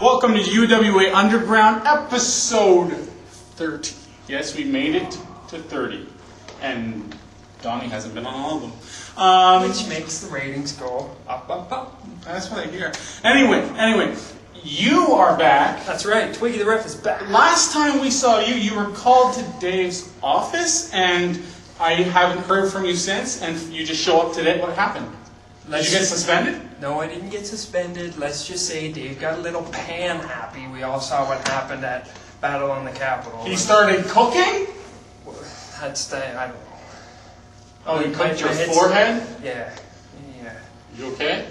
Welcome to UWA Underground, episode 30. Yes, we made it to 30. And Donnie hasn't been on all of them. Which makes the ratings go up, up, up. That's what I hear. Anyway, you are back. That's right, Twiggy the Ref is back. Last time we saw you, you were called to Dave's office, and I haven't heard from you since, and you just show up today. What happened? Did you get suspended? No, I didn't get suspended. Let's just say Dave got a little pan-happy. We all saw what happened at Battle on the Capitol. He started cooking? That's I don't know. Oh, he cooked your forehead? Yeah. You okay?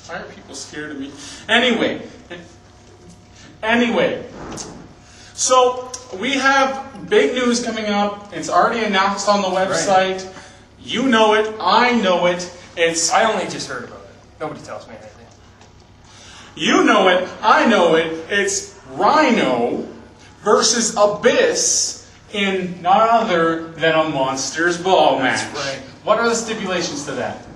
Why are people scared of me? Anyway. So, we have big news coming up. It's already announced on the website. Right. You know it. I know it. I only just heard about it. Nobody tells me anything. You know it. I know it. It's Rhino versus Abyss in none other than a Monsters Ball match. That's right. What are the stipulations to that?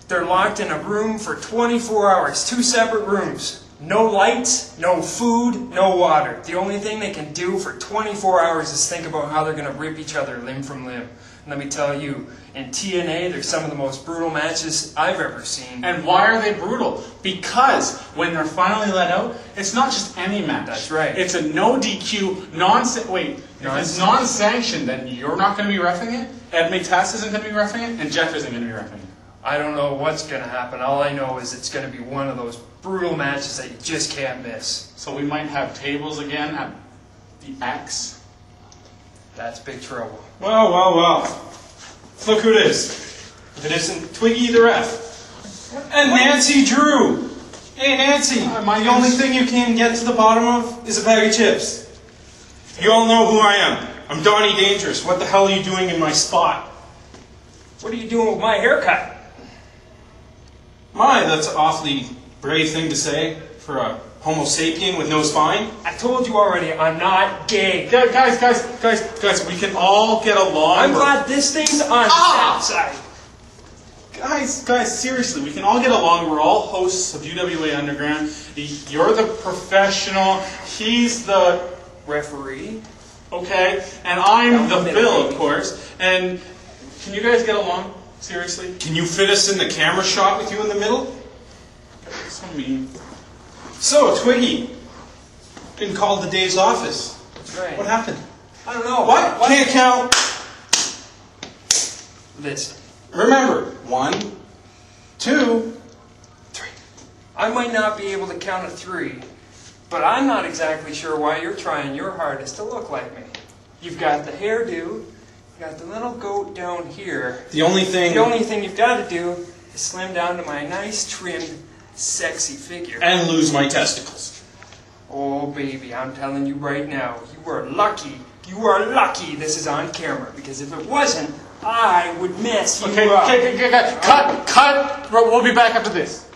They're locked in a room for 24 hours. 2 separate rooms. No lights, no food, no water. The only thing they can do for 24 hours is think about how they're going to rip each other limb from limb. And let me tell you, in TNA, they're some of the most brutal matches I've ever seen. And why are they brutal? Because when they're finally let out, it's not just any match. That's right. It's a no DQ, if it's non-sanctioned, then you're not going to be reffing it, Ed Matas isn't going to be reffing it, and Jeff isn't going to be reffing it. I don't know what's going to happen. All I know is it's going to be one of those brutal matches that you just can't miss. So we might have tables again at the X. That's big trouble. Well. Look who it is. If it isn't Twiggy the Ref. And Nancy Drew. Hey, Nancy. The only thing you can get to the bottom of is a bag of chips. You all know who I am. I'm Donnie Dangerous. What the hell are you doing in my spot? What are you doing with my haircut? That's an awfully brave thing to say for a Homo sapien with no spine. I told you already, I'm not gay. Guys, we can all get along. I'm glad this thing's on that side. Guys, seriously, we can all get along. We're all hosts of UWA Underground. You're the professional. He's the referee. Okay, and I'm the Bill, of course. And can you guys get along? Seriously? Can you fit us in the camera shot with you in the middle? So mean. So, Twiggy, been called to Dave's office. That's right. What happened? I don't know. What? Can't count. Listen. Remember, 1, 2, 3. I might not be able to count to 3, but I'm not exactly sure why you're trying your hardest to look like me. You've got the hairdo, you've got the little goat down here. The only thing you've got to do is slim down to my nice, trimmed, sexy figure. And lose my testicles. Oh, baby, I'm telling you right now, you are lucky. You are lucky this is on camera, because if it wasn't, I would mess you up. Okay, cut. We'll be back after this.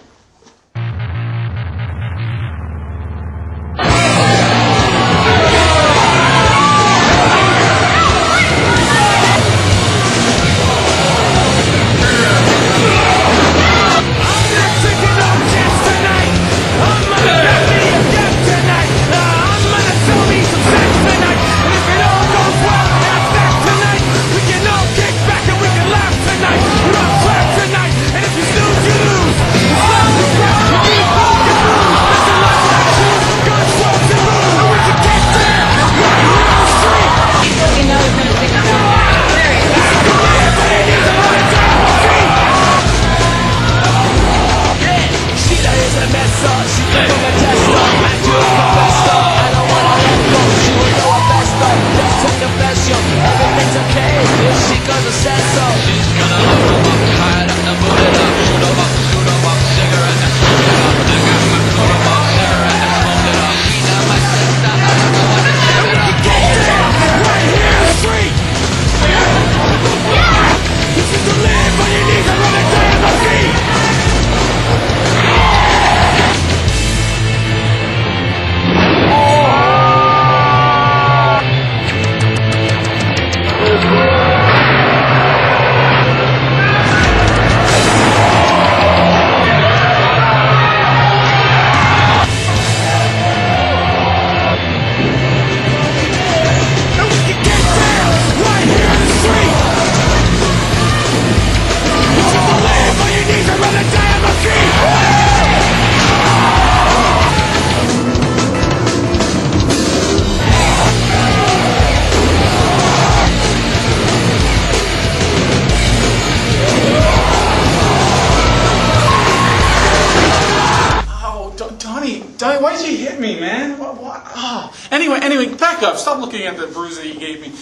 Johnny, why'd you hit me, man? What? Oh. Anyway, back up. Stop looking at the bruise that you gave me.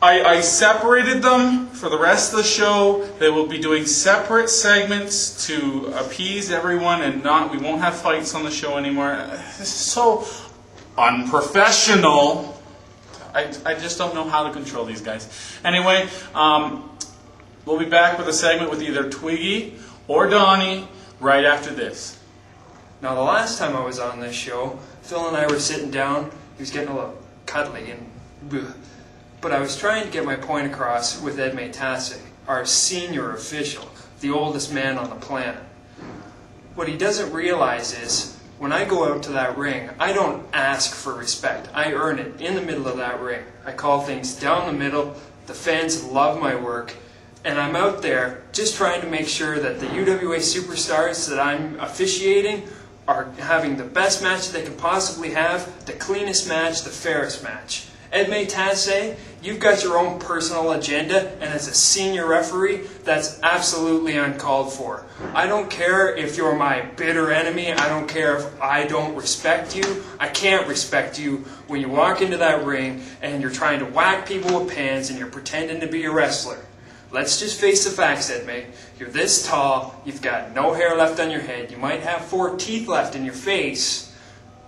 I separated them for the rest of the show. They will be doing separate segments to appease everyone and we won't have fights on the show anymore. This is so unprofessional. I just don't know how to control these guys. Anyway, we'll be back with a segment with either Twiggy or Donnie right after this. Now, the last time I was on this show, Phil and I were sitting down. He was getting a little cuddly, but I was trying to get my point across with Ed Maytase, our senior official, the oldest man on the planet. What he doesn't realize is, when I go out to that ring, I don't ask for respect. I earn it in the middle of that ring. I call things down the middle. The fans love my work. And I'm out there just trying to make sure that the UWA superstars that I'm officiating are having the best match they can possibly have, the cleanest match, the fairest match. Ed Maytase, you've got your own personal agenda, and as a senior referee, that's absolutely uncalled for. I don't care if you're my bitter enemy. I don't care if I don't respect you. I can't respect you when you walk into that ring and you're trying to whack people with pans and you're pretending to be a wrestler. Let's just face the facts, Ed May. You're this tall, you've got no hair left on your head, you might have 4 teeth left in your face.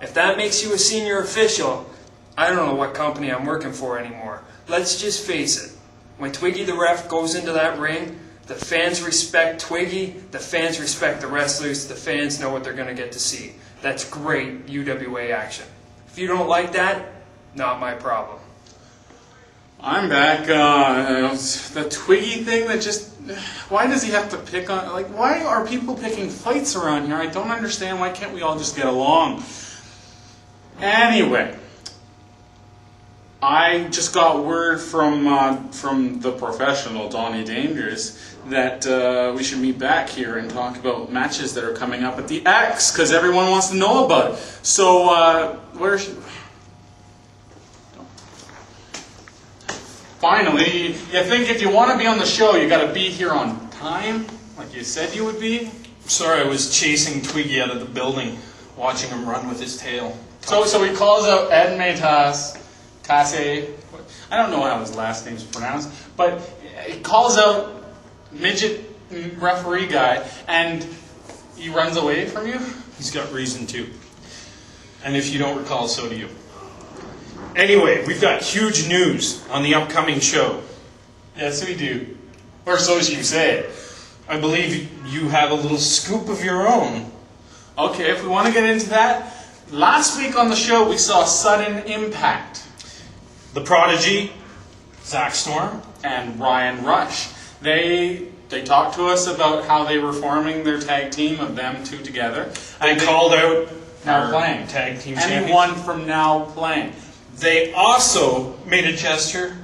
If that makes you a senior official, I don't know what company I'm working for anymore. Let's just face it. When Twiggy the ref goes into that ring, the fans respect Twiggy, the fans respect the wrestlers, the fans know what they're going to get to see. That's great UWA action. If you don't like that, not my problem. I'm back. The Twiggy thing that just... Why does he have to pick on... Like, why are people picking fights around here? I don't understand. Why can't we all just get along? Anyway, I just got word from the professional Donnie Dangerous that we should meet back here and talk about matches that are coming up at the X, because everyone wants to know about it. So, where should... Finally, you think if you want to be on the show, you got to be here on time, like you said you would be? Sorry, I was chasing Twiggy out of the building, watching him run with his tail. So he calls out Ed Maytase, I don't know how his last name's pronounced, but he calls out midget referee guy, and he runs away from you? He's got reason to. And if you don't recall, so do you. Anyway, we've got huge news on the upcoming show. Yes, we do. Or so you say. I believe you have a little scoop of your own. Okay, if we want to get into that, last week on the show we saw Sudden Impact. The Prodigy, Zach Storm, and Ryan Rush. They talked to us about how they were forming their tag team of them two together. They called out Now Playing. Tag team champions. Anyone from Now Playing. They also made a gesture.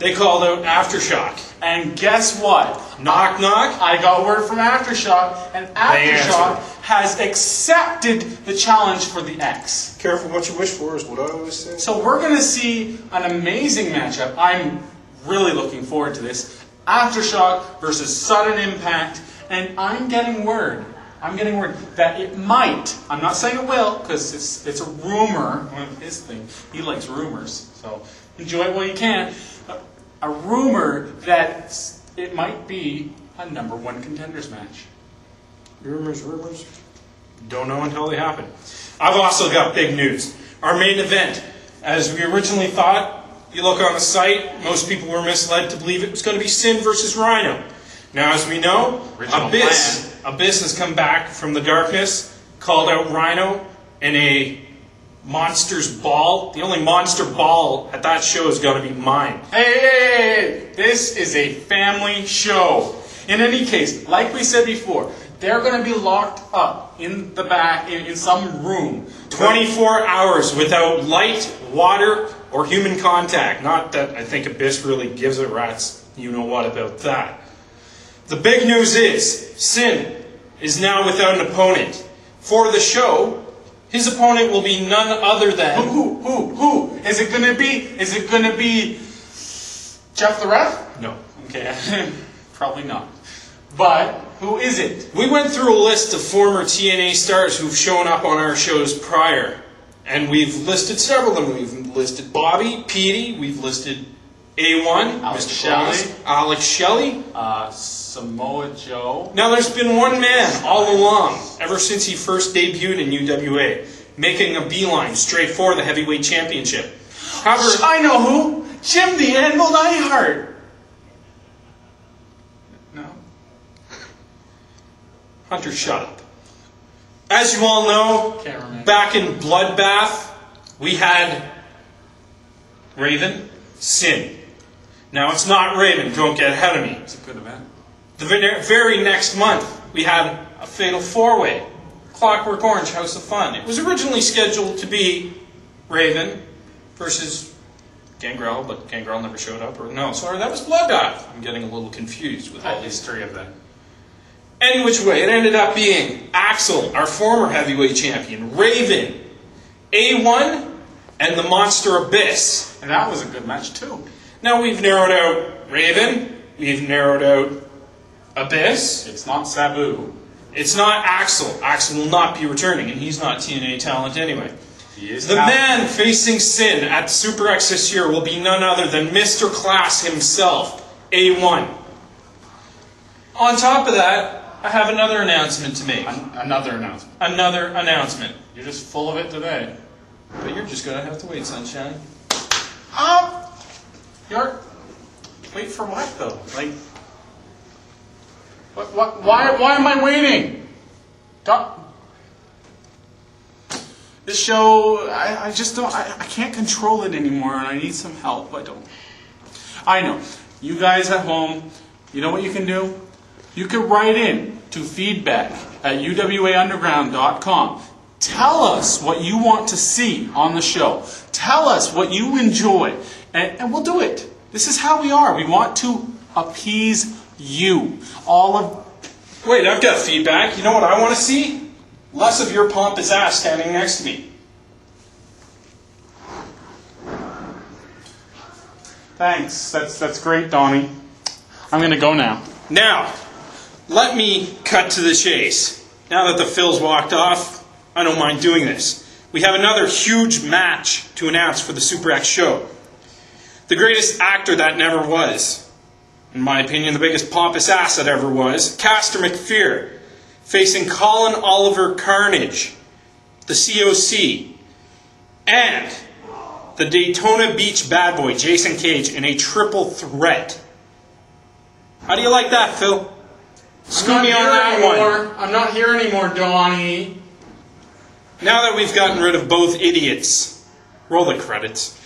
They called out Aftershock. And guess what? Knock, knock. I got word from Aftershock, and Aftershock has accepted the challenge for the X. Careful what you wish for is what I always say. So we're going to see an amazing matchup. I'm really looking forward to this. Aftershock versus Sudden Impact, and I'm getting word that it might, I'm not saying it will, because it's a rumor, one of his things. He likes rumors, so enjoy it while you can. A rumor that it might be a #1 contenders match. Rumors. Don't know until they happen. I've also got big news. Our main event, as we originally thought, you look on the site, most people were misled to believe it was going to be Sin versus Rhino. Now, as we know, Abyss has come back from the darkness, called out Rhino in a monster's ball. The only monster ball at that show is going to be mine. Hey, this is a family show. In any case, like we said before, they're going to be locked up in the back, in some room. 24 hours without light, water, or human contact. Not that I think Abyss really gives a rat's you-know-what about that. The big news is, Sin is now without an opponent. For the show, his opponent will be none other than... Who? Is it gonna be Jeff the Ref? No. Okay, probably not. But Who is it? We went through a list of former TNA stars who've shown up on our shows prior. And we've listed several of them. We've listed Bobby, Petey, we've listed A1, Alex Mr. Shelley. Claus, Alex Shelley. Samoa Joe. Now there's been one man all along, ever since he first debuted in UWA, making a beeline straight for the heavyweight championship. However, I know who. Jim the Anvil Neidhart. No. Hunter, shut up. As you all know, Can't remember. back in Bloodbath, we had Raven, Sin. Now it's not Raven, don't get ahead of me. It's a good event. The very next month, we had a Fatal 4-Way, Clockwork Orange, House of Fun. It was originally scheduled to be Raven versus Gangrel, but Gangrel never showed up. Or no, sorry, that was Bloodbath. I'm getting a little confused with all All these. history of that. Any which way, it ended up being Axel, our former heavyweight champion, Raven, A1, and the Monster Abyss. And that was a good match too. Now we've narrowed out Raven, we've narrowed out Abyss. It's not Sabu. It's not Axel. Axel will not be returning, and he's not TNA talent anyway. He is The talent. man facing Sin at Super X this year will be none other than Mr. Class himself, A1. On top of that, I have another announcement to make. Another announcement. Another announcement. You're just full of it today. But you're just gonna have to wait, sunshine. You're. Wait for what though? Like. Why am I waiting? This show, I just don't. I can't control it anymore, and I need some help. I know. You guys at home, you know what you can do? You can write in to feedback at uwaunderground.com. Tell us what you want to see on the show. Tell us what you enjoy, and we'll do it. This is how we are. We want to appease you. Wait, I've got feedback. You know what I want to see? Less of your pompous ass standing next to me. Thanks. That's great, Donnie. I'm going to go now. Now, let me cut to the chase. Now that the Phil's walked off, I don't mind doing this. We have another huge match to announce for the Super X show. The greatest actor that never was. In my opinion, the biggest pompous ass that ever was. Castor McPhear facing Colin Oliver Carnage, the COC, and the Daytona Beach bad boy, Jason Cage, in a triple threat. How do you like that, Phil? School me on that one. I'm not here anymore, Donnie. Now that we've gotten rid of both idiots, roll the credits.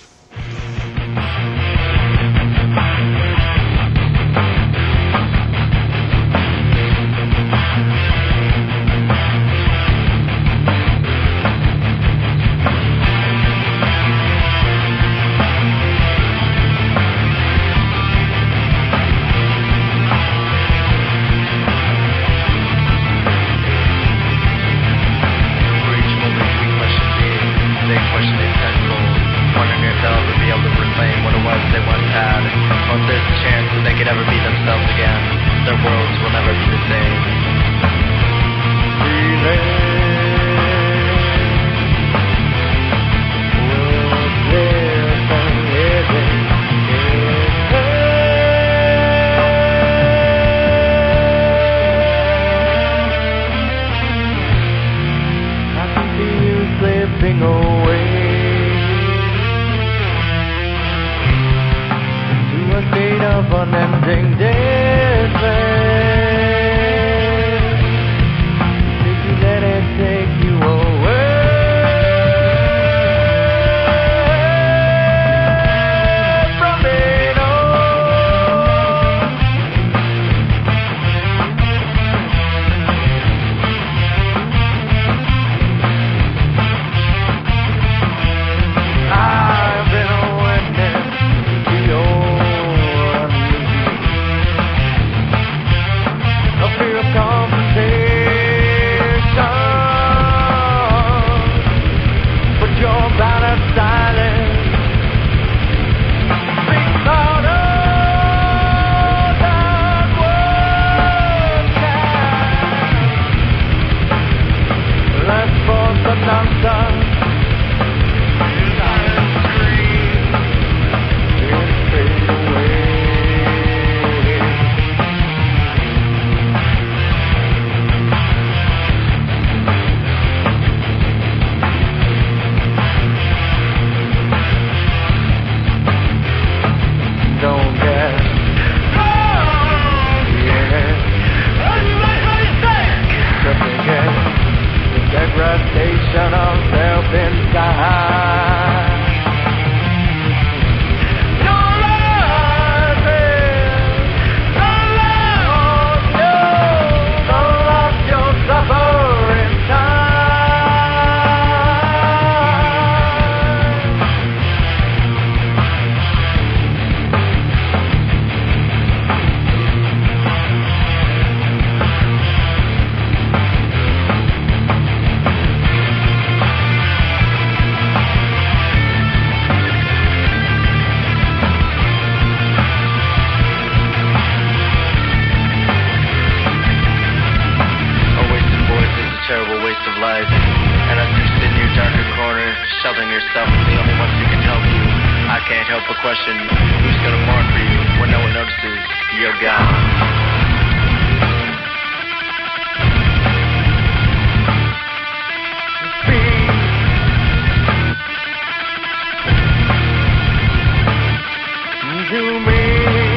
me.